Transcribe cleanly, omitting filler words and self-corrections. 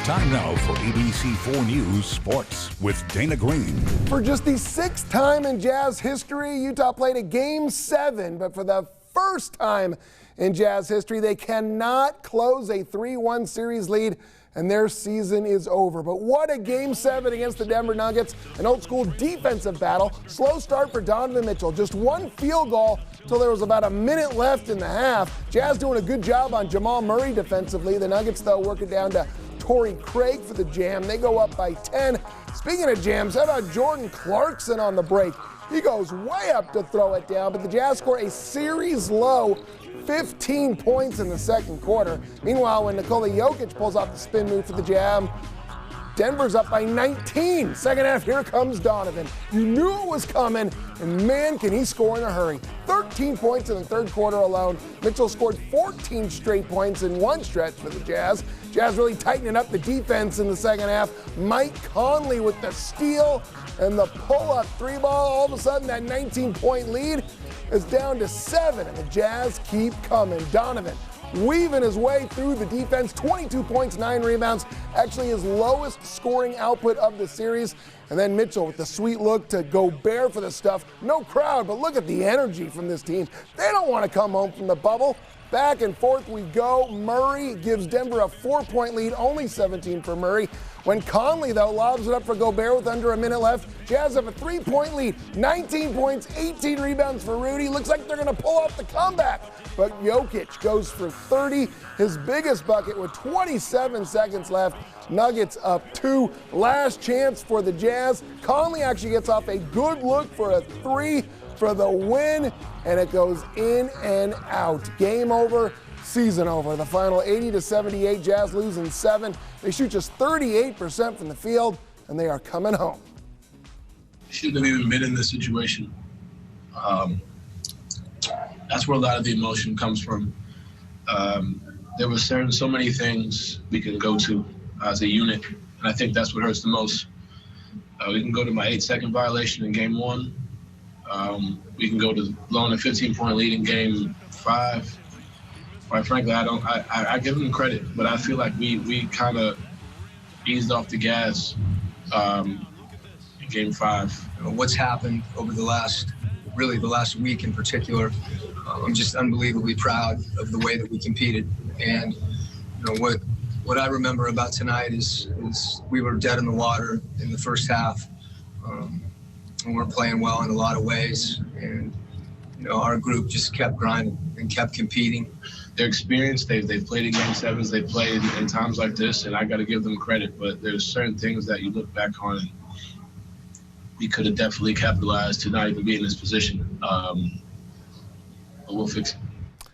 Time now for ABC 4 News Sports with Dana Green. For just the 6th time in Jazz history, Utah played a Game 7, but for the first time in Jazz history, they cannot close a 3-1 series lead, and their season is over. But what a Game 7 against the Denver Nuggets, an old-school defensive battle. Slow start for Donovan Mitchell, just one field goal until there was about a minute left in the half. Jazz doing a good job on Jamal Murray defensively. The Nuggets, though, working down to Torrey Craig for the jam. They go up by 10. Speaking of jams, how about Jordan Clarkson on the break? He goes way up to throw it down, but the Jazz score a series-low 15 points in the second quarter. Meanwhile, when Nikola Jokic pulls off the spin move for the jam, Denver's up by 19. Second half, here comes Donovan. You knew it was coming, and man, can he score in a hurry. 13 points in the third quarter alone. Mitchell scored 14 straight points in one stretch for the Jazz. Jazz really tightening up the defense in the second half. Mike Conley with the steal and the pull-up three ball. All of a sudden, that 19-point lead is down to 7, and the Jazz keep coming. Donovan weaving his way through the defense, 22 points, 9 rebounds, actually his lowest scoring output of the series. And then Mitchell with the sweet look to Gobert for the stuff. No crowd, but look at the energy from this team. They don't want to come home from the bubble. Back and forth we go. Murray gives Denver a 4-point lead, only 17 for Murray. When Conley, though, lobs it up for Gobert with under a minute left, Jazz have a 3-point lead, 19 points, 18 rebounds for Rudy. Looks like they're going to pull off the comeback. But Jokic goes for 30, his biggest bucket with 27 seconds left. Nuggets up 2. Last chance for the Jazz. Conley actually gets off a good look for a 3 for the win, and it goes in and out. Game over, season over. The final 80-78, Jazz losing 7. They shoot just 38% from the field, and they are coming home. Shouldn't have even been in this situation. That's where a lot of the emotion comes from. There were so many things we can go to as a unit, and I think that's what hurts the most. We can go to my 8-second violation in game 1. We can go to blowing a 15-point lead in game 5. Quite frankly, I give them credit, but I feel like we kind of eased off the gas in game 5. What's happened over the last week in particular, I'm just unbelievably proud of the way that we competed. And what I remember about tonight is we were dead in the water in the first half. And we're playing well in a lot of ways. And, our group just kept grinding and kept competing. Their experience, they've played in Game 7s, they've played in times like this, and I got to give them credit. But there's certain things that you look back on and we could have definitely capitalized to not even be in this position. But we'll fix it.